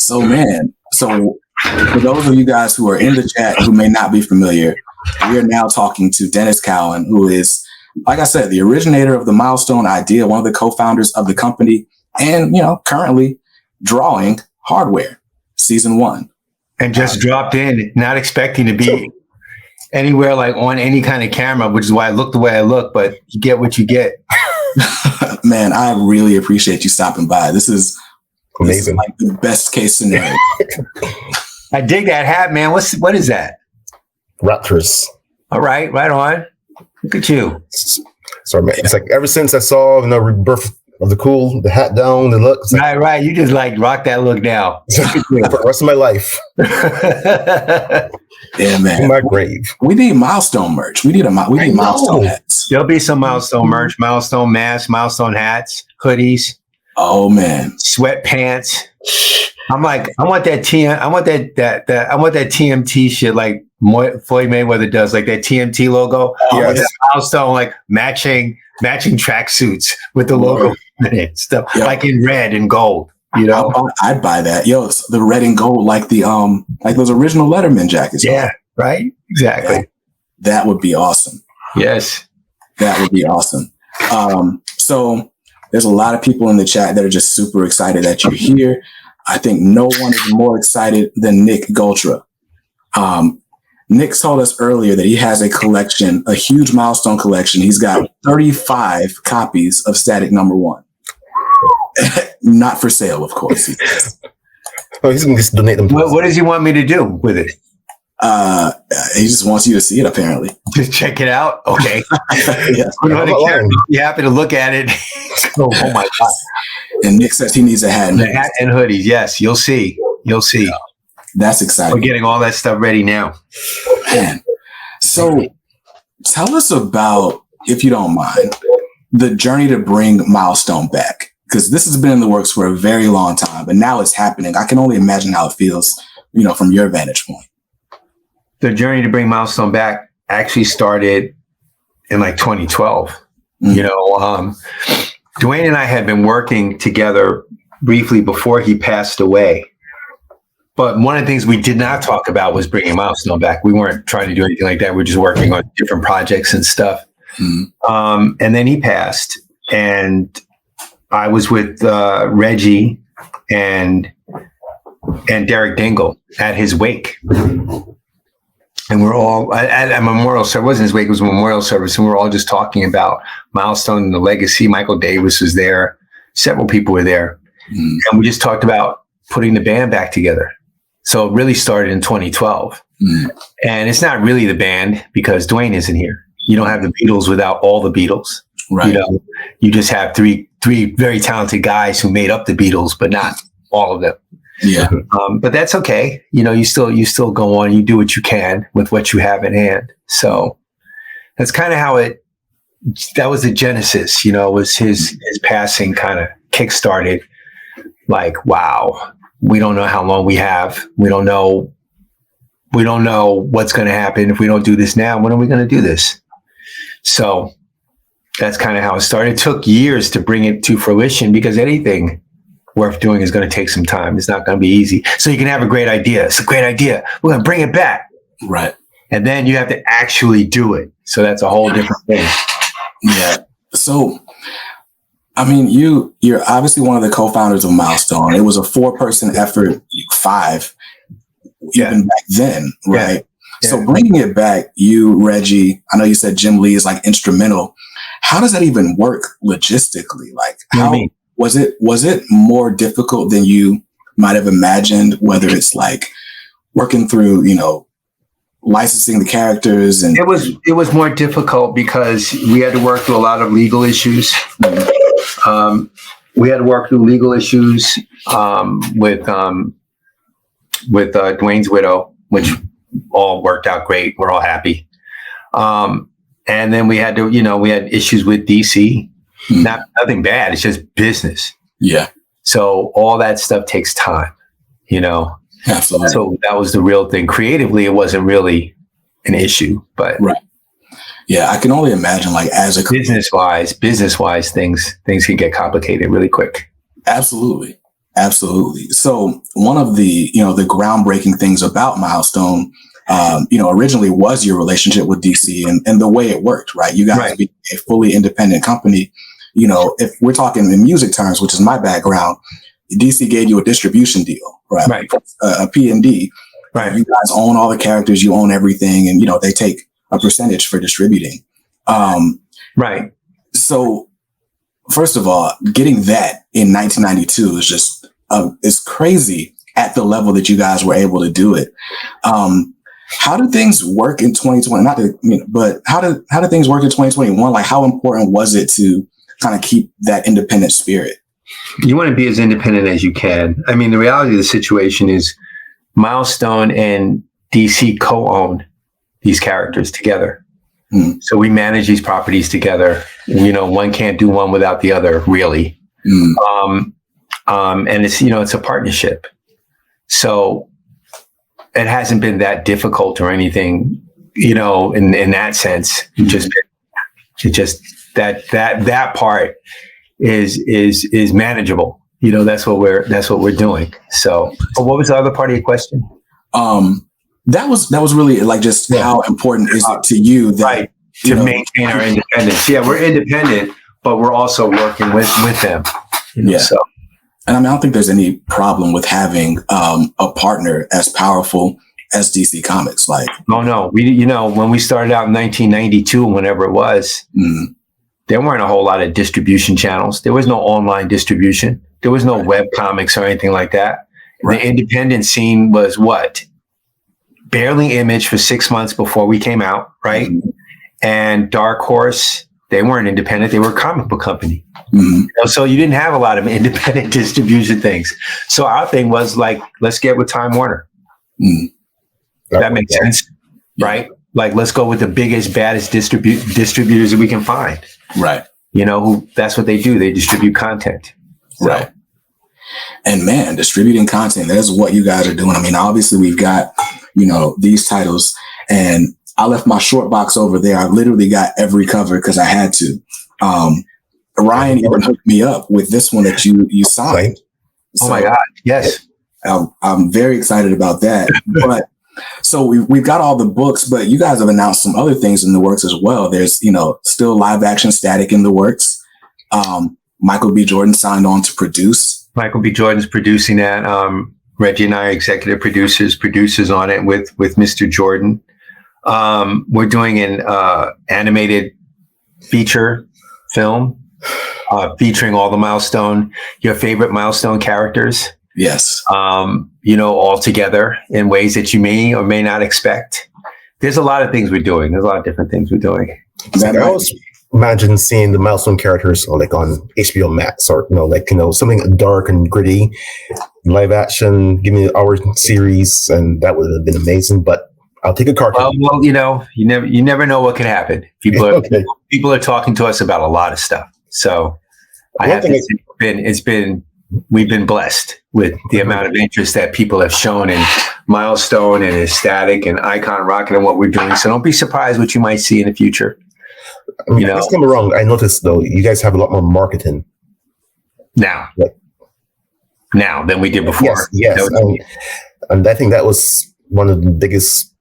So, man, for those of you guys who are in the chat who may not be familiar, we are now talking to Denys Cowan, who is, like I said, the originator of the Milestone idea, one of the co-founders of the company, and, currently drawing Hardware Season 1. And just dropped in, not expecting to be anywhere like on any kind of camera, which is why I look the way I look, but you get what you get. Man, I really appreciate you stopping by. This is amazing. Like the best case scenario. I dig that hat, man. What is that? Raptors. All right, right on. Look at you. Sorry, man. It's like ever since I saw Rebirth of the hat down, the look. Like, right. You just like rock that look now. For the rest of my life. Yeah, man. In my grave. We need Milestone merch. We need Milestone hats. There'll be some Milestone merch, Milestone masks, Milestone hats, hoodies. Oh man, sweatpants. I'm like, I want that TMT shit like Floyd Mayweather does, like that TMT logo. Yes. That Milestone, like matching tracksuits with the logo in it, stuff like in red and gold. I'd buy that. The red and gold, like like those original Letterman jackets. Yeah, right. Exactly. That would be awesome. Yes, that would be awesome. So there's a lot of people in the chat that are just super excited that you're here. I think no one is more excited than Nick Goltra. Nick told us earlier that he has a collection, a huge Milestone collection. He's got 35 copies of Static #1. Not for sale, of course. He's going to just donate them. What does he want me to do with it? He just wants you to see it, apparently. Just check it out. Okay. Yes. You happen to look at it. Oh my God. And Nick says he needs a hat. The hat and hoodies. Yes, you'll see. You'll see. That's exciting. We're getting all that stuff ready now. Man. So tell us about, if you don't mind, the journey to bring Milestone back. Because this has been in the works for a very long time, but now it's happening. I can only imagine how it feels, from your vantage point. The journey to bring Milestone back actually started in like 2012. Dwayne and I had been working together briefly before he passed away. But one of the things we did not talk about was bringing Milestone back. We weren't trying to do anything like that. We were just working on different projects and stuff. And then he passed, and I was with Reggie and Derek Dingle at his wake. And we're all at a memorial service. It wasn't his wake, it was a memorial service. And we were all just talking about Milestone and the legacy. Michael Davis was there. Several people were there. And we just talked about putting the band back together. So it really started in 2012. And it's not really the band because Dwayne isn't here. You don't have the Beatles without all the Beatles. Right. You just have three very talented guys who made up the Beatles, but not all of them. Yeah. But that's okay. You still go on, you do what you can with what you have in hand. So that's kind of how that was the genesis, was his passing kind of kickstarted like, wow, we don't know how long we have. We don't know what's going to happen. If we don't do this now, when are we going to do this? So that's kind of how it started. It took years to bring it to fruition because anything worth doing is going to take some time. It's not going to be easy. So you can have a great idea. It's a great idea. We're going to bring it back. Right. And then you have to actually do it. So that's a whole different thing. Yeah. So, I mean, you're obviously one of the co-founders of Milestone. It was a 4-person effort, 5, even back then, right? Yeah. So bringing it back, you, Reggie, I know you said Jim Lee is like instrumental. How does that even work logistically? Like, how was it more difficult than you might have imagined? Whether it's like working through, licensing the characters, and it was more difficult because we had to work through a lot of legal issues. We had to work through legal issues with Dwayne's widow, which all worked out great. We're all happy. And then we had to, we had issues with DC. Nothing bad. It's just business. Yeah. So all that stuff takes time, Absolutely. So that was the real thing. Creatively, it wasn't really an issue, but right. Yeah, I can only imagine, like, as a business wise, things can get complicated really quick. Absolutely. Absolutely. So one of the, the groundbreaking things about Milestone, originally was your relationship with DC and the way it worked, right? You guys be a fully independent company. If we're talking in music terms, which is my background, DC gave you a distribution deal, right? A P&D. Right. You guys own all the characters, you own everything, and they take a percentage for distributing. Right. So first of all, getting that in 1992 is just is crazy at the level that you guys were able to do it. How do things work in 2020? But how do things work in 2021? Like, how important was it to kind of keep that independent spirit? You want to be as independent as you can. I mean, the reality of the situation is Milestone and DC co-own these characters together. So we manage these properties together. One can't do one without the other, really. And it's, it's a partnership. So it hasn't been that difficult or anything, in that sense. That part is manageable. That's what we're doing. So, but what was the other part of your question? That was really like just how important is it to you that to maintain our independence? Yeah, we're independent, but we're also working with them. So. And I don't think there's any problem with having a partner as powerful as DC Comics. Like, no, we when we started out in 1992, whenever it was, there weren't a whole lot of distribution channels. There was no online distribution. There was no web comics or anything like that. Right. The independent scene was barely Image for 6 months before we came out, right? And Dark Horse, they weren't independent. They were a comic book company. So you didn't have a lot of independent distribution things. So our thing was like, let's get with Time Warner. That makes sense, right? Like, let's go with the biggest, baddest distributors that we can find. Right. That's what they do. They distribute content. So. Right. And man, distributing content, that's what you guys are doing. I mean, obviously we've got, these titles, and I left my short box over there. I literally got every cover because I had to. Ryan even hooked me up with this one that you signed. So, oh my God. Yes. I'm very excited about that. But so we've got all the books, but you guys have announced some other things in the works as well. There's, still live action Static in the works. Michael B. Jordan signed on to produce. Michael B. Jordan's producing that. Reggie and I are executive producers on it with Mr. Jordan. We're doing an animated feature film featuring all the your favorite Milestone characters. Yes. All together in ways that you may or may not expect. There's a lot of things we're doing. There's a lot of different things we're doing. I always imagine seeing the Milestone characters on HBO Max or, something dark and gritty, live action, give me an hour series, and that would have been amazing. But I'll take a cartoon. Well, you never know what can happen. People are talking to us about a lot of stuff. So I have to say we've been blessed with the amount of interest that people have shown in Milestone and Ecstatic and Icon Rocket and what we're doing. So don't be surprised what you might see in the future. Let's come wrong. I noticed though, you guys have a lot more marketing now than we did before. Yes. And I think that was one of the biggest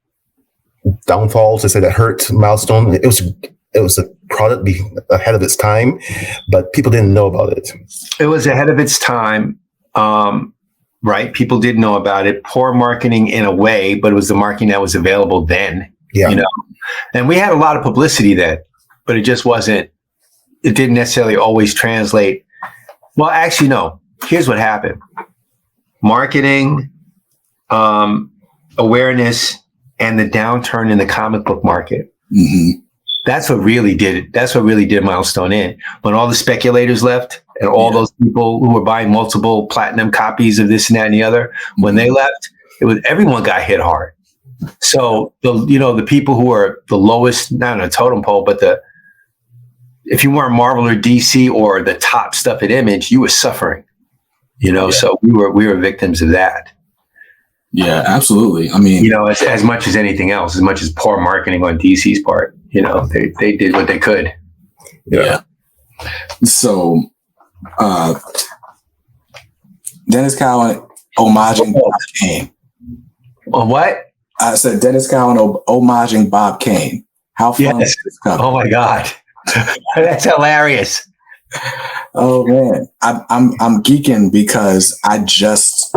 downfalls. I said that hurt Milestone. It was a product ahead of its time, but people didn't know about it. It was ahead of its time, right? People didn't know about it. Poor marketing in a way, but it was the marketing that was available then. Yeah. And we had a lot of publicity then, but it just wasn't. It didn't necessarily always translate. Well, actually, no. Here's what happened: marketing, awareness, and the downturn in the comic book market. Mm-hmm. That's what really did it. That's what really did Milestone in. When all the speculators left and all those people who were buying multiple platinum copies of this and that and the other, when they left, everyone got hit hard. So the people who are the lowest, not on a totem pole, but if you weren't Marvel or DC or the top stuff at Image, you were suffering. So we were victims of that. Yeah, absolutely. I mean, as much as anything else, as much as poor marketing on DC's part, they did what they could. Yeah. So, Denys Cowan homaging Bob Kane. On what? I said Denys Cowan homaging Bob Kane. How fun is this cover? Oh my God. That's hilarious. Oh man. I'm geeking because I just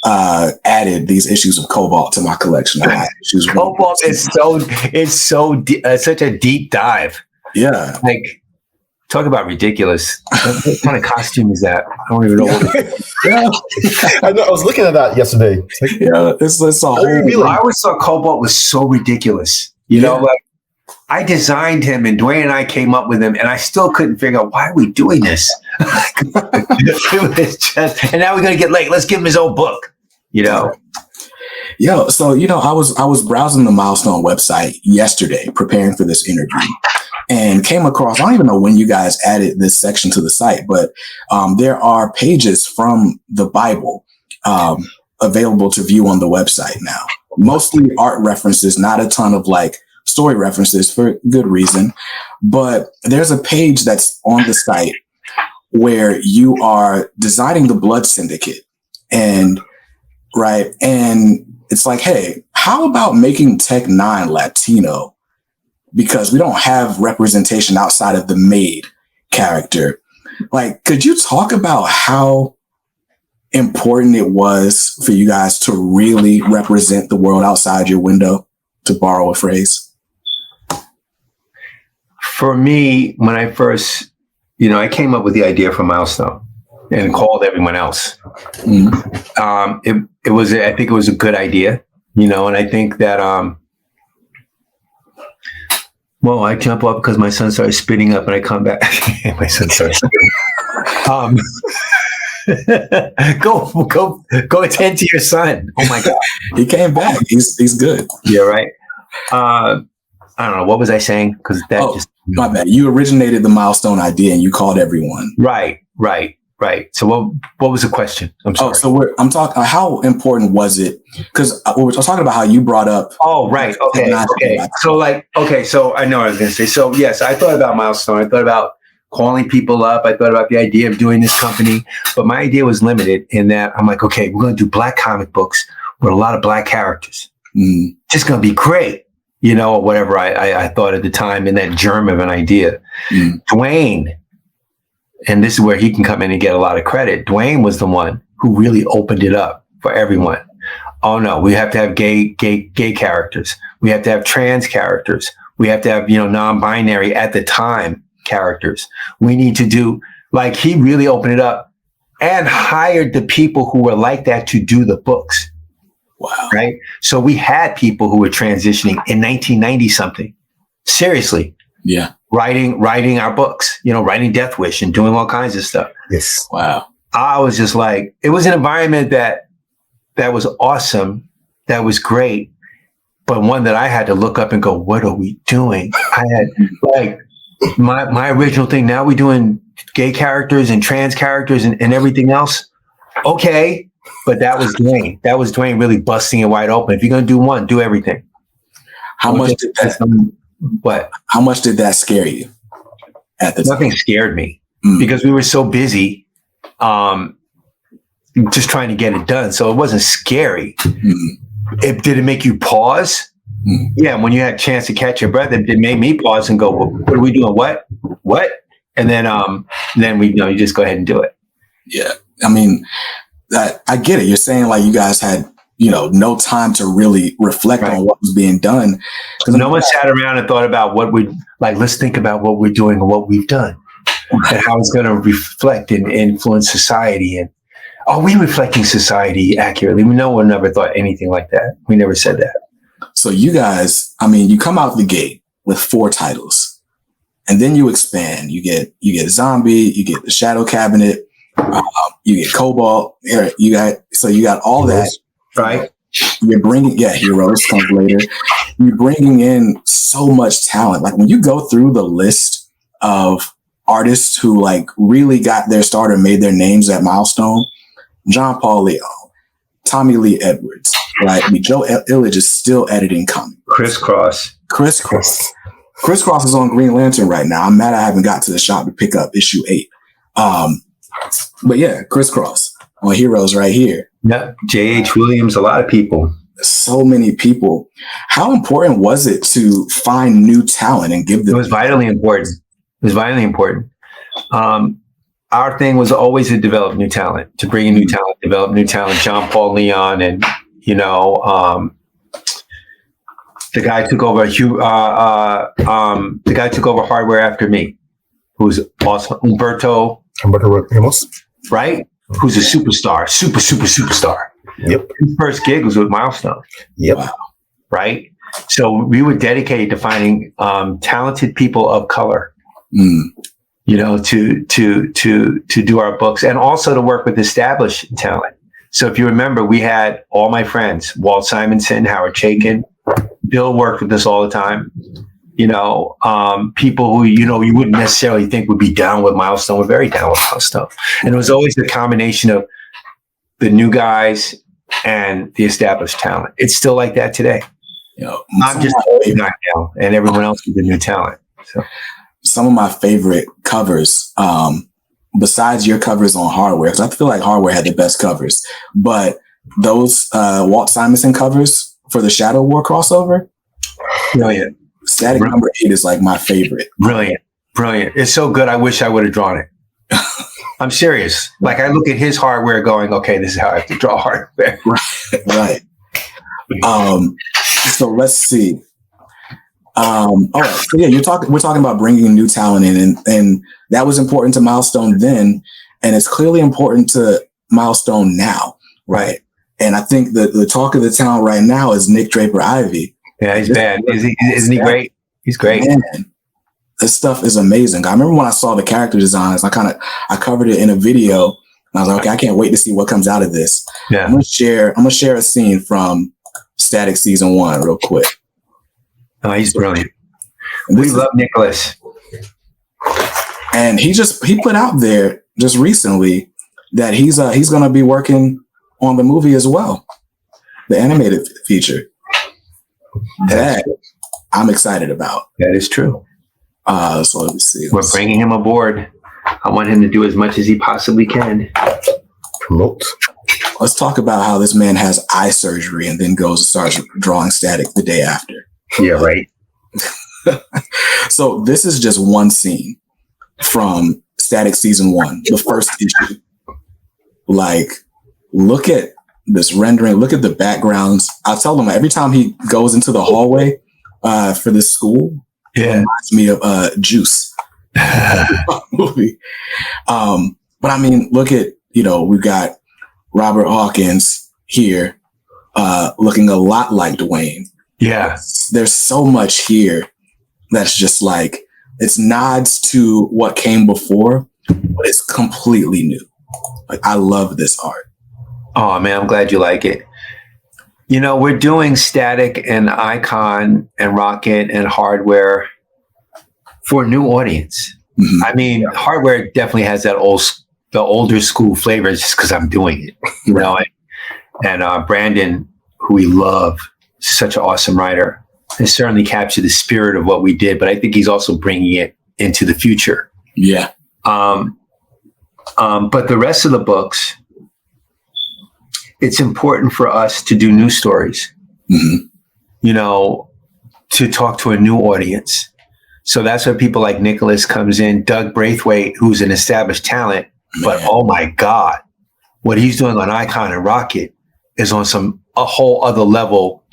added these issues of Cobalt to my collection. Cobalt is such a deep dive. Yeah. Like, talk about ridiculous. What kind of costume is that? I don't even know what it is. Yeah. I know. I was looking at that yesterday. It's like, yeah, it's a whole. I always thought Cobalt was so ridiculous. You know, like I designed him and Dwayne and I came up with him and I still couldn't figure out why are we doing this? It was just, and now we're going to get late. Let's give him his own book, you know? Yo, so, I was browsing the Milestone website yesterday, preparing for this interview, and came across, I don't even know when you guys added this section to the site, but there are pages from the Bible available to view on the website now. Mostly art references, not a ton of like story references for good reason. But there's a page that's on the site where you are designing the Blood Syndicate. And it's like, hey, how about making Tech 9 Latino? Because we don't have representation outside of the maid character. Like, could you talk about how important it was for you guys to really represent the world outside your window, to borrow a phrase? For me, when I first, I came up with the idea for Milestone and called everyone else. Mm-hmm. I think it was a good idea, and I think that, well, I jump up because my son started spitting up and I come back. My son started spitting. Go attend to your son. Oh my God. He came back. He's good. Yeah, right. I don't know. What was I saying? Because my bad. You originated the Milestone idea and you called everyone. Right. So what was the question? I'm sorry. I'm talking, how important was it? Because we were talking about how you brought up. Oh, right. Okay. So I know what I was going to say. So yes, I thought about Milestone. I thought about calling people up. I thought about the idea of doing this company, but my idea was limited in that I'm like, okay, we're going to do Black comic books with a lot of Black characters. Mm. Just going to be great. Or whatever I thought at the time in that germ of an idea. Mm. Dwayne, and this is where he can come in and get a lot of credit. Dwayne was the one who really opened it up for everyone. Oh no, we have to have gay characters. We have to have trans characters. We have to have, non-binary at the time characters. We need to do, like, he really opened it up and hired the people who were like that to do the books. Wow. Right. So we had people who were transitioning in 1990 something. Seriously. Yeah. Writing our books, writing Death Wish and doing all kinds of stuff. Yes. Wow. I was just like, it was an environment that was awesome. That was great. But one that I had to look up and go, what are we doing? I had like my original thing. Now we're doing gay characters and trans characters and everything else. Okay. But that was Dwayne. That was Dwayne really busting it wide open. If you're going to do one, do everything. How much did that scare you at the time? Nothing scared me because we were so busy just trying to get it done. So it wasn't scary. Did it make you pause? Yeah, when you had a chance to catch your breath, it made me pause and go, well, what are we doing? What? And then we, you just go ahead and do it. Yeah. I mean, I get it. You're saying like you guys had, no time to really reflect on what was being done. No one sat around and thought about let's think about what we're doing and what we've done and how it's going to reflect and influence society. And are we reflecting society accurately? No one never thought anything like that. We never said that. So you guys, you come out the gate with 4 titles and then you expand. You get Zombie, you get the Shadow Cabinet, you get Cobalt. You got all that, right? You're bringing, Heroes comes later. You're bringing in so much talent. Like when you go through the list of artists who like really got their start or made their names at Milestone, John Paul Leon, Tommy Lee Edwards, right? Joe Illidge is still editing comics. Crisscross is on Green Lantern right now. I'm mad I haven't got to the shop to pick up issue 8. But yeah, Crisscross. on Heroes right here. Yep. J.H. Williams, a lot of people. So many people. How important was it to find new talent and give them? It was vitally important. Our thing was always to develop new talent, to bring in new talent, develop new talent. John Paul Leon and, the guy took over Hardware after me, who's awesome. Humberto Ramos, right? Who's a superstar, superstar. Yep. His first gig was with Milestone. Yep. Wow. Right. So we were dedicated to finding talented people of color, to do our books and also to work with established talent. So if you remember, we had all my friends, Walt Simonson, Howard Chaykin, Bill worked with us all the time. People who, you wouldn't necessarily think would be down with Milestone were very down with Milestone. And it was always a combination of the new guys and the established talent. It's still like that today. I'm just not now, and everyone else is the new talent. So some of my favorite covers, besides your covers on Hardware, because I feel like Hardware had the best covers, but those Walt Simonson covers for the Shadow War crossover, brilliant. Static number 8 is like my favorite. Brilliant. It's so good. I wish I would have drawn it. I'm serious. Like I look at his Hardware going, okay, this is how I have to draw Hardware. Right. So let's see. All right. So yeah, we're talking about bringing new talent in, and that was important to Milestone then, and it's clearly important to Milestone now, right? And I think the talk of the town right now is Nick Draper Ivy. Yeah, he's bad. Isn't he great? He's great. Man, this stuff is amazing. I remember when I saw the character designs, I covered it in a video, and I was like, okay, I can't wait to see what comes out of this. Yeah. I'm gonna share a scene from Static Season 1 real quick. Oh, he's brilliant. We love Nicholas. And he put out there just recently that he's going to be working on the movie as well, the animated feature. That I'm excited about. That is true. So let me see. We're bringing him aboard. I want him to do as much as he possibly can. Promote. Let's talk about how this man has eye surgery and then goes and starts drawing Static the day after. Yeah, right. So this is just one scene from Static Season 1, the first issue. Like, look at this rendering. Look at the backgrounds. I'll tell them every time he goes into the hallway for this school, it reminds me of Juice movie. But I mean, look at, we've got Robert Hawkins here looking a lot like Dwayne. Yeah. There's so much here that's just like, it's nods to what came before, but it's completely new. Like, I love this art. Oh man, I'm glad you like it. We're doing Static and Icon and Rocket and Hardware for a new audience. Mm-hmm. I mean, Hardware definitely has the older school flavor just because I'm doing it. And Brandon, who we love, such an awesome writer, has certainly captured the spirit of what we did, but I think he's also bringing it into the future. Yeah. But the rest of the books, it's important for us to do new stories, to talk to a new audience. So that's where people like Nicholas comes in, Doug Braithwaite, who's an established talent, but oh my God, what he's doing on Icon and Rocket is on a whole other level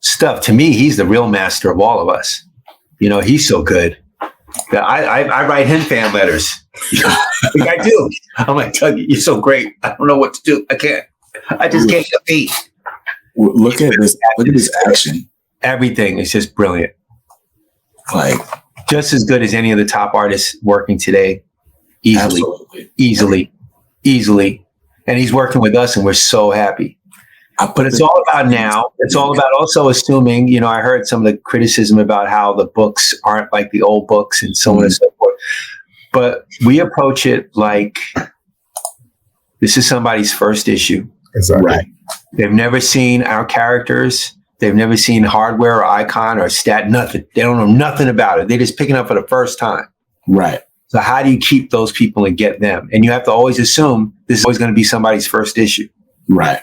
stuff. To me, he's the real master of all of us. He's so good that I write him fan letters. I do. I'm like, Doug, you're so great. I don't know what to do. I just can't compete. Look at this action. Everything is just brilliant. Like, just as good as any of the top artists working today. Easily. And he's working with us, and we're so happy. But it's all about now. It's all about also assuming, I heard some of the criticism about how the books aren't like the old books and so on and so forth. But we approach it like this is somebody's first issue. Exactly. Right. They've never seen our characters. They've never seen Hardware or Icon or Stat, nothing. They don't know nothing about it. They're just picking up for the first time. Right. So how do you keep those people and get them? And you have to always assume this is always going to be somebody's first issue. Right.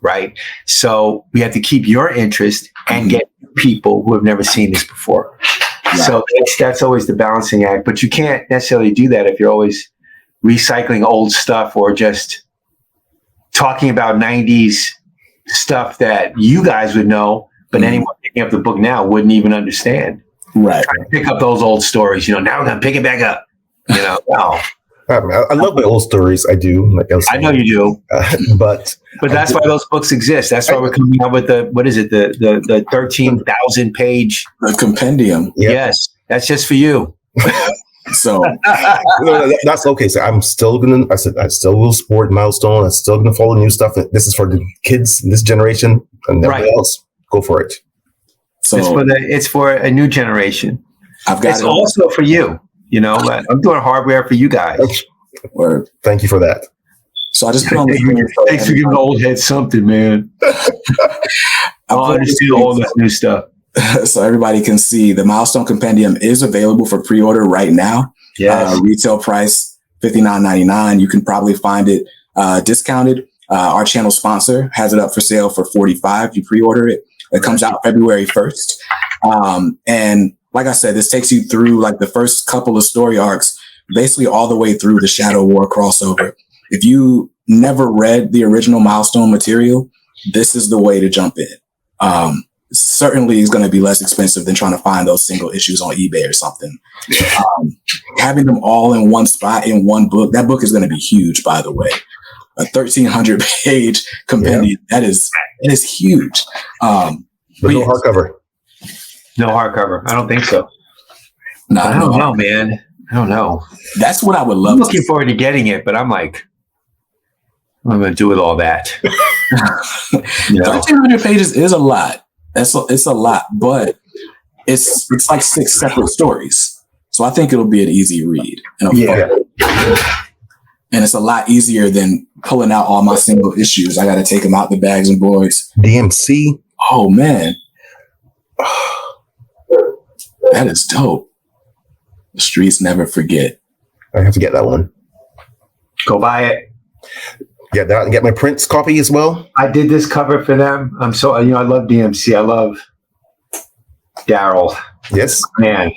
Right. So we have to keep your interest and get people who have never seen this before. Right. So that's always the balancing act. But you can't necessarily do that if you're always recycling old stuff or just talking about 90s stuff that you guys would know, but anyone picking up the book now wouldn't even understand. Right. Trying to pick up those old stories, now we're going to pick it back up. No. I love my old stories. I do. Like I know you do. But that's why those books exist. That's why we're coming out with the 13,000 page the compendium. Yep. Yes, that's just for you. So that's okay. So I'm still gonna. I still will support Milestone. I'm still gonna follow new stuff. This is for the kids, this generation, and everybody else. Go for it. So it's for a new generation. It's also for you. I'm doing hardware for you guys. Word. Thank you for that. So I just put on the thanks for giving the old head something, man. I understand all this new stuff. So everybody can see the Milestone Compendium is available for pre-order right now. Yes. Retail price $59.99. You can probably find it discounted. Our channel sponsor has it up for sale for $45. You pre-order it. It comes out February 1st. And like I said, this takes you through like the first couple of story arcs, basically all the way through the Shadow War crossover. If you never read the original Milestone material, this is the way to jump in. Certainly is going to be less expensive than trying to find those single issues on eBay or something. Having them all in one spot in one book, that book is going to be huge, by the way. A 1,300 page compendium. Yeah. That is huge. But no hardcover. No hardcover. I don't think so. No, I don't know, man. I don't know. That's what I would love. I'm looking forward to getting it, but I'm like, what am I going to do with all that? 1,300 pages is a lot. It's a lot, but it's like 6 separate stories. So I think it'll be an easy read. And it's a lot easier than pulling out all my single issues. I got to take them out the bags and boards. DMC. Oh, man. That is dope. The streets never forget. I have to get that one. Go buy it. Get that and get my Prince copy as well. I did this cover for them. I love DMC. I love Daryl. Yes. Man,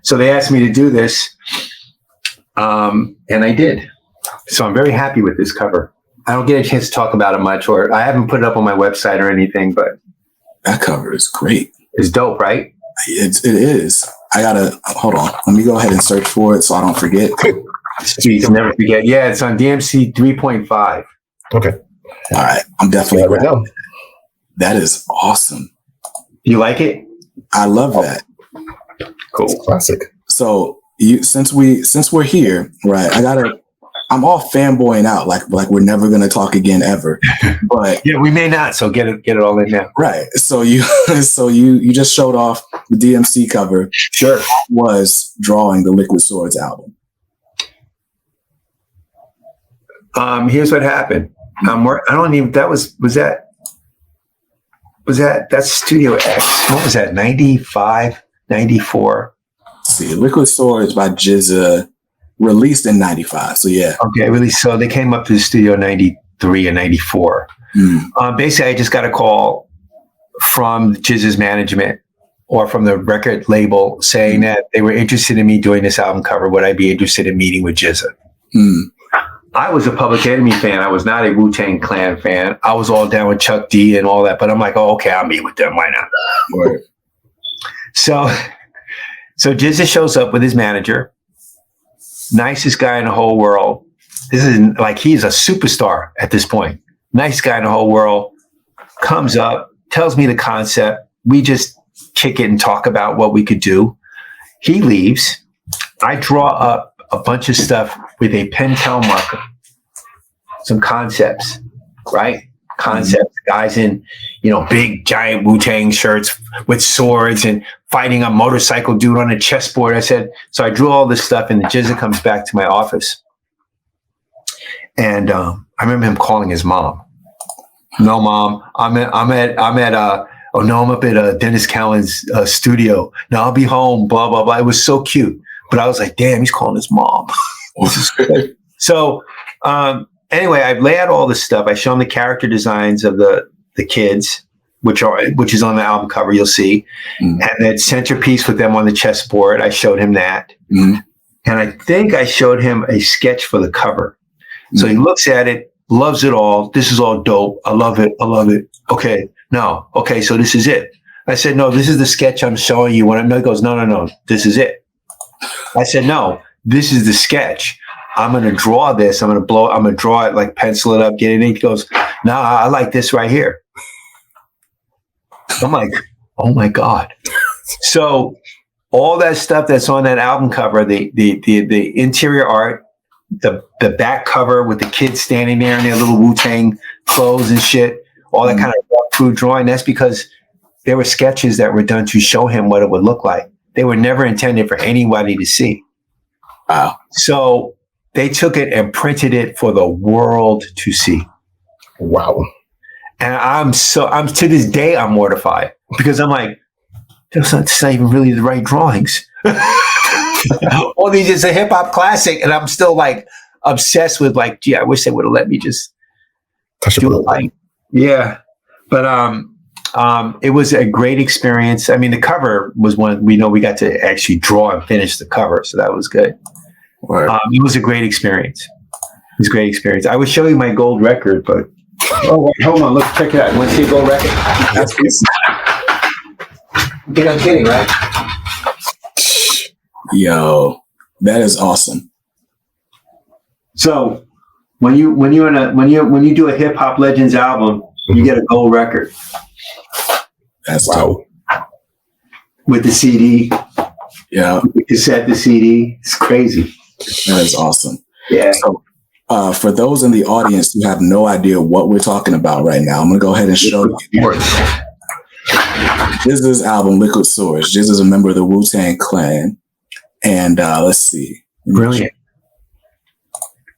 so they asked me to do this. And I did. So I'm very happy with this cover. I don't get a chance to talk about it much, or I haven't put it up on my website or anything, but that cover is great. It's dope, right? It is. I gotta hold on. Let me go ahead and search for it so I don't forget. Please never forget. Yeah, it's on DMC 3.5. Okay. All right. I'm definitely right now. That is awesome. You like it? I love that. Cool. It's classic. So since we're here, right? I'm all fanboying out like we're never gonna talk again ever. But yeah, we may not. So get it all in now. Right. So you just showed off the DMC cover. Sure. Was drawing the Liquid Swords album. Here's what happened. That's Studio X. What was that? 95, 94. Let's see, Liquid Swords by GZA, released in 95. So yeah. Okay, released. So they came up to the studio 93 and 94. Basically, I just got a call from GZA's management or from the record label saying that they were interested in me doing this album cover. Would I be interested in meeting with GZA? I was a Public Enemy fan. I was not a Wu-Tang Clan fan. I was all down with Chuck D and all that, but I'm like, oh, okay, I'll meet with them. Why not? Right. So GZA shows up with his manager, nicest guy in the whole world. This is like, he's a superstar at this point. Nice guy in the whole world. Comes up, tells me the concept. We just kick it and talk about what we could do. He leaves. I draw up a bunch of stuff with a Pentel marker, some concepts, right? Concepts, guys in, big giant Wu-Tang shirts with swords and fighting a motorcycle dude on a chessboard. So I drew all this stuff, and the GZA comes back to my office. And I remember him calling his mom. No, Mom, I'm up at Denys Cowan's studio. No, I'll be home, blah, blah, blah. It was so cute. But I was like, damn, he's calling his mom. So anyway, I lay out all this stuff. I show him the character designs of the kids, which is on the album cover, you'll see. And that centerpiece with them on the chessboard, I showed him that. And I think I showed him a sketch for the cover. So he looks at it, loves it all. This is all dope. I love it. I love it. Okay. No. Okay. So this is it. I said, no, this is the sketch I'm showing you. No, he goes, no. This is it. I said, no, this is the sketch. I'm going to draw this. I'm going to draw it, like pencil it up, get it in. He goes, no, I like this right here. I'm like, oh my God. So all that stuff that's on that album cover, the interior art, the back cover with the kids standing there in their little Wu-Tang clothes and shit, all that kind of crude drawing, that's because there were sketches that were done to show him what it would look like. They were never intended for anybody to see. Wow. So they took it and printed it for the world to see. Wow. And I'm to this day, I'm mortified because I'm like, it's not even really the right drawings. All these is a hip hop classic. And I'm still like obsessed with like, gee, I wish they would have let me just do it like, yeah. But, it was a great experience. I mean, the cover was one we got to actually draw and finish the cover. So that was good. It was a great experience. It was a great experience. I would show you my gold record, but wait, hold on. Let's check it out. You want to see a gold record? That's good. You think I'm kidding, right? Yo, that is awesome. So when you do a hip hop legends album, you get a gold record. That's dope. With the CD. Yeah. With the cassette, the CD. It's crazy. That is awesome. Yeah. So for those in the audience who have no idea what we're talking about right now, I'm going to go ahead and show you. This is his album, Liquid Swords. This is a member of the Wu-Tang Clan. And let's see. Brilliant.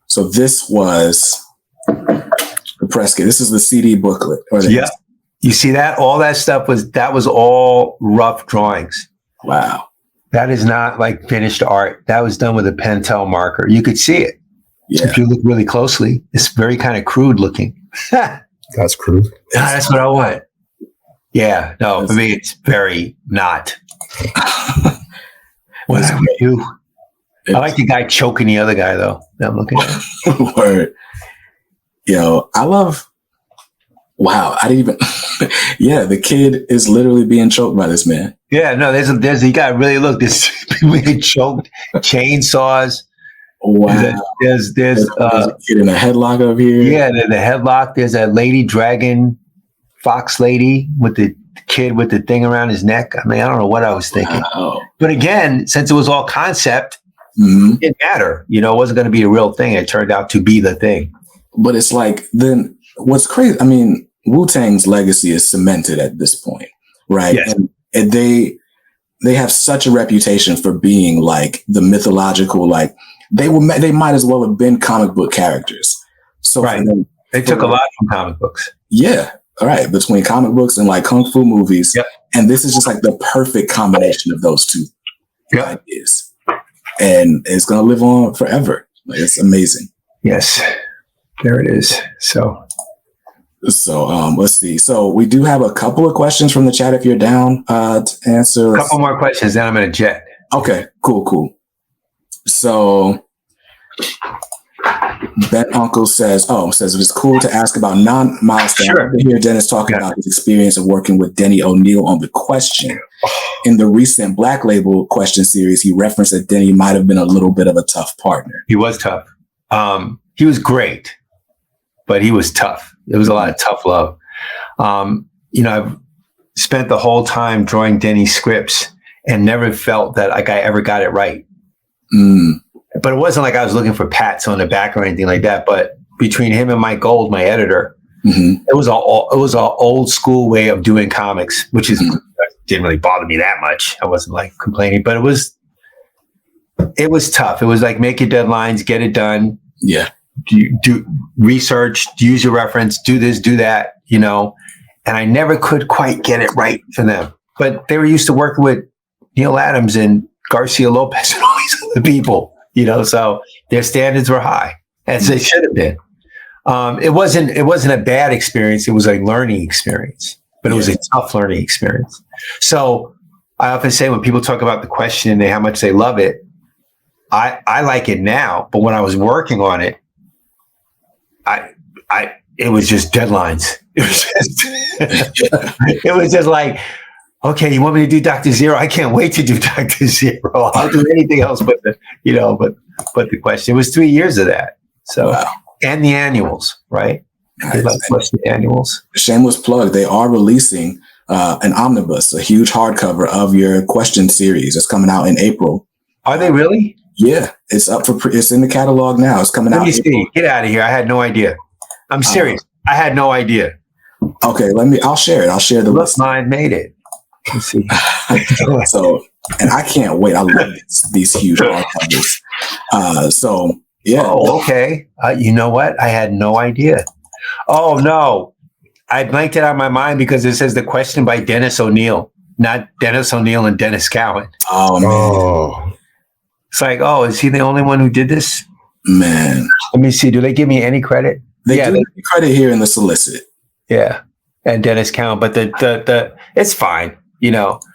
So this was the press kit. This is the CD booklet. Yeah. You see that? All that stuff was all rough drawings. Wow. That is not like finished art. That was done with a Pentel marker. You could see it. Yeah. If you look really closely, it's very kind of crude looking. That's crude. That's what I want. Yeah. No, for me, it's very not. What about you? I like the guy choking the other guy, though. That I'm looking at. Word. Yo, I love. Wow, I didn't even. Yeah, the kid is literally being choked by this man. Yeah, no, there's you got to really look. This being choked, chainsaws. Wow. There's a kid in a headlock over here. Yeah, the headlock. There's a lady dragon, fox lady with the kid with the thing around his neck. I mean, I don't know what I was thinking. Wow. But again, since it was all concept, it didn't matter. It wasn't going to be a real thing. It turned out to be the thing. But it's like, then what's crazy, I mean, Wu-Tang's legacy is cemented at this point, right? Yes. And they have such a reputation for being like the mythological, like they might as well have been comic book characters. So right. They took a lot from comic books. Yeah. All right. Between comic books and like kung fu movies. Yep. And this is just like the perfect combination of those two ideas. And it's going to live on forever. Like, it's amazing. Yes. There it is. So let's see. So we do have a couple of questions from the chat if you're down to answer. A couple more questions, then I'm going to jet. Okay, cool. So Ben Uncle says it's cool to ask about non-milestone. Sure. I hear Dennis talking about his experience of working with Denny O'Neil on The Question. In the recent Black Label Question series, he referenced that Denny might have been a little bit of a tough partner. He was tough. He was great, but he was tough. There was a lot of tough love. I've spent the whole time drawing Denny's scripts and never felt that like I ever got it right. But it wasn't like I was looking for pats on the back or anything like that. But between him and Mike Gold, my editor, it was an old school way of doing comics, which didn't really bother me that much. I wasn't like complaining, but it was tough. It was like make your deadlines, get it done. Yeah. Do research, use your reference, do this, do that, and I never could quite get it right for them. But they were used to working with Neil Adams and Garcia Lopez and all these other people, so their standards were high, as they should have been. It wasn't a bad experience. It was a learning experience, but it was a tough learning experience. So I often say when people talk about the question and how much they love it, I like it now, but when I was working on it, it was just deadlines. It was just like, okay, you want me to do Dr. Zero? I can't wait to do Dr. Zero. I'll do anything else but the question. It was 3 years of that. So, wow. And the annuals, right? The annuals. Shameless plug. They are releasing an omnibus, a huge hardcover of your question series. It's coming out in April. Are they really? Yeah, it's it's in the catalog now. It's coming out. Let me see. Get out of here. I had no idea. I'm serious. I had no idea. Okay, I'll share it. I'll share the list. Mine made it. Let's see. So, and I can't wait. I love these huge hardcovers. So, yeah. Oh, okay. You know what? I had no idea. Oh, no. I blanked it out of my mind because it says the question by Denys O'Neil, not Denys O'Neil and Denys Cowan. Oh, man. Oh. It's like, oh, is he the only one who did this? Man. Let me see. Do they give me any credit? They do give me credit here in the solicit. Yeah. And Denys Cowan, but the it's fine,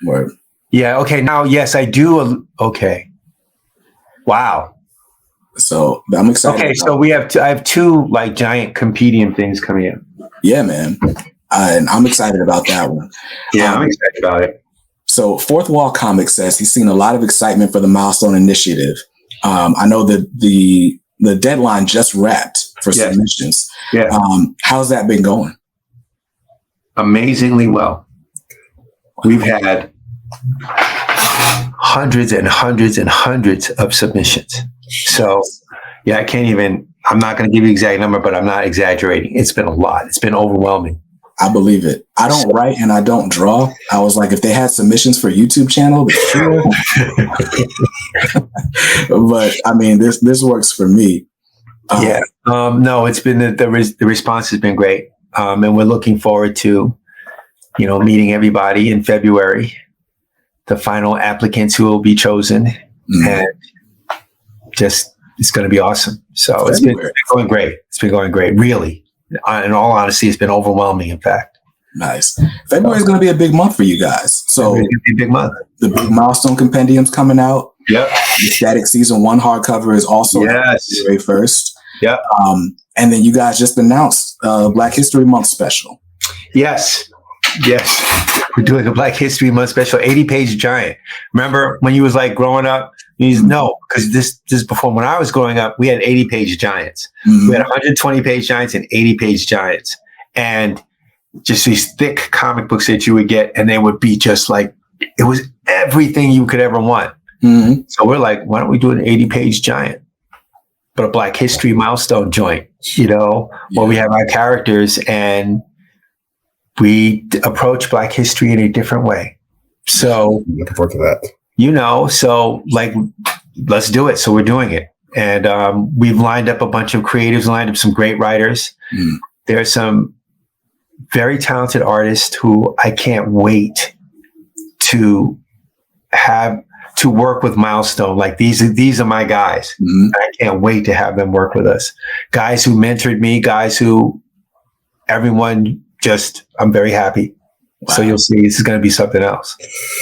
Word. Yeah. Okay. Now, yes, I do. Okay. Wow. So I'm excited. Okay. So I have two like giant compendium things coming in. Yeah, man. And I'm excited about that one. Yeah, I'm excited about it. So Fourth Wall Comics says he's seen a lot of excitement for the Milestone Initiative. I know that the deadline just wrapped for submissions. Yeah. How's that been going? Amazingly well. We've had hundreds and hundreds and hundreds of submissions. So, yeah, I'm not going to give you the exact number, but I'm not exaggerating. It's been a lot. It's been overwhelming. I believe it. I don't write and I don't draw. I was like, if they had submissions for YouTube channel, sure. But I mean, this works for me. No, it's been the response has been great. And we're looking forward to, meeting everybody in February, the final applicants who will be chosen, and just it's going to be awesome. So it's been going great. It's been going great, really. In all honesty, it's been overwhelming. In fact, nice. February is going to be a big month for you guys. So it's going to be a big month. The big Milestone compendium's coming out. Yep. The Static Season 1 hardcover is also February 1st. Yep. And then you guys just announced Black History Month special. Yes. We're doing a Black History Month special, 80-page giant. Remember when you was like growing up? No, because this is before when I was growing up, we had 80-page giants. Mm-hmm. We had 120-page giants and 80-page giants. And just these thick comic books that you would get, and they would be just like, it was everything you could ever want. Mm-hmm. So we're like, why don't we do an 80-page giant? But a Black History milestone joint, where we have our characters and we approach Black history in a different way. So looking forward to that. So like, let's do it. So we're doing it. And we've lined up a bunch of creatives, lined up some great writers. There are some very talented artists who I can't wait to have to work with Milestone. Like these are my guys. I can't wait to have them work with us. Guys who mentored me, guys who everyone just, I'm very happy. Wow. So you'll see, this is going to be something else.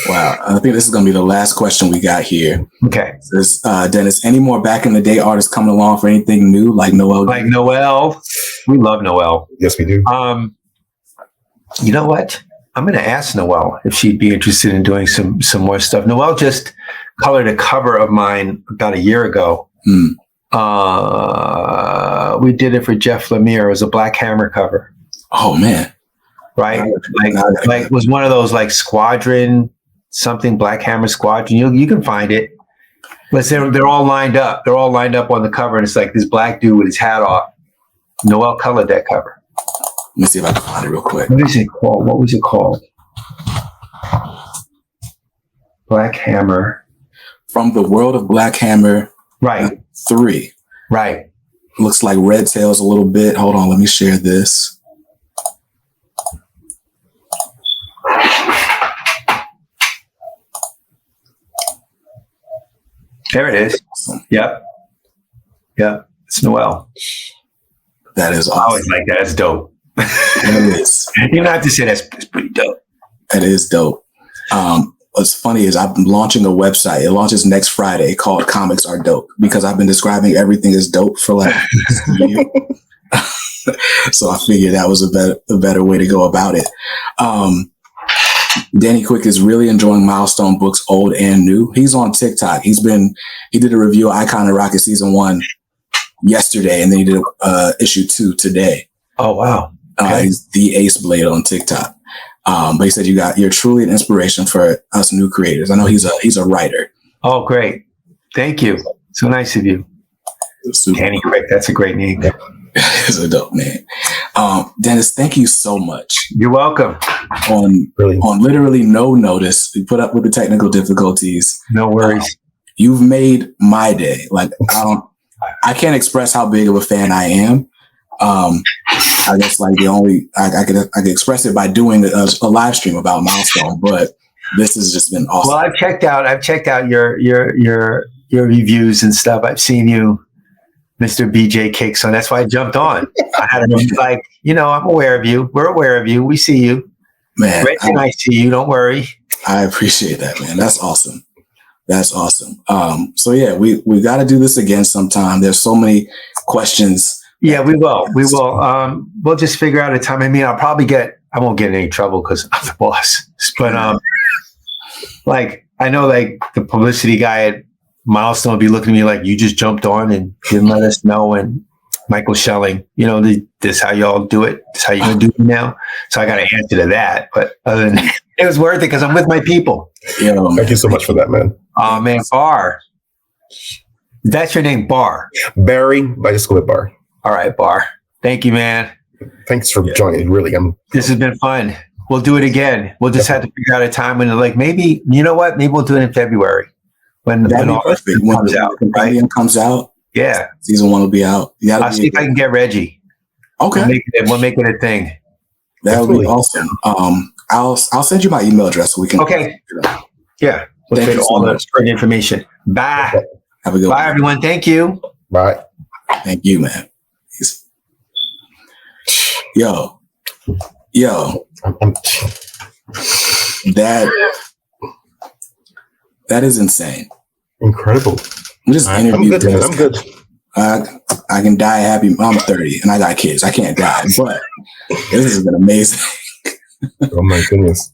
Wow. I think this is going to be the last question we got here. Okay. Says, Denys, any more back in the day artists coming along for anything new like Noel? Like Noel. We love Noel. Yes, we do. You know what? I'm going to ask Noel if she'd be interested in doing some more stuff. Noel just colored a cover of mine about a year ago. We did it for Jeff Lemire. It was a Black Hammer cover. Oh, man. Right? Like it was one of those like Squadron, something Black Hammer Squadron. You can find it. But they're all lined up. They're all lined up on the cover. And it's like this black dude with his hat off. Noel colored that cover. Let me see if I can find it real quick. What is it called? What was it called? Black Hammer. From the World of Black Hammer. Right. 3. Right. Looks like Red Tails a little bit. Hold on. Let me share this. There it is. Awesome. Yep. Yep. It's Noel. That is I awesome. always like that. That's dope. It is. You don't have to say that's pretty dope. It is dope. What's funny is I'm launching a website. It launches next Friday called Comics Are Dope because I've been describing everything as dope for like a year. So I figured that was a better way to go about it. Danny Quick is really enjoying Milestone books, old and new. He's on TikTok. He did a review of Icon and Rocket season 1 yesterday, and then he did issue 2 today. Oh, wow. Okay. He's the Ace Blade on TikTok. But he said you're truly an inspiration for us new creators. I know he's a writer. Oh, great. Thank you. So nice of you. Super. Danny Quick. That's a great name. It's a dope name. Dennis, thank you so much. You're welcome. On literally no notice, we put up with the technical difficulties. No worries. You've made my day. Like I can't express how big of a fan I am. I guess like I could express it by doing a live stream about Milestone, but this has just been awesome. Well, I've checked out your reviews and stuff. I've seen you, Mr. BJ Cake, so that's why I jumped on. I had to be like, I'm aware of you. We're aware of you. We see you. Man, Reggie and I see you. Don't worry. I appreciate that, man. That's awesome. That's awesome. So yeah, we got to do this again sometime. There's so many questions. Yeah, we will. We will. We'll just figure out a time. I mean, I won't get in any trouble because I'm the boss. But like, I know like the publicity guy at Milestone will be looking at me like, you just jumped on and didn't let us know. And Michael Schelling, this how y'all do it. This how you gonna do it now. So I got to answer to that. But other than that, it was worth it because I'm with my people. Thank you so much for that, man. Oh man, Bar. That's your name, Bar. Barry, I just go with Bar. All right, Bar. Thank you, man. Thanks for joining. Really, this has been fun. We'll do it again. We'll just have to figure out a time when, like, maybe maybe we'll do it in February when all perfect. comes out. When compendium comes out. Yeah, season 1 will be out. I'll see if I can get Reggie. Okay, we'll make it a thing. That would be awesome. I'll send you my email address so we can. Okay. Yeah. We'll get all the information. Bye. Have a good one. Bye, everyone. Thank you. Bye. Thank you, man. Yo, that is insane. Incredible. We just interviewed I'm good. I can die happy. I'm 30 and I got kids. I can't die, but this has been amazing. Oh my goodness.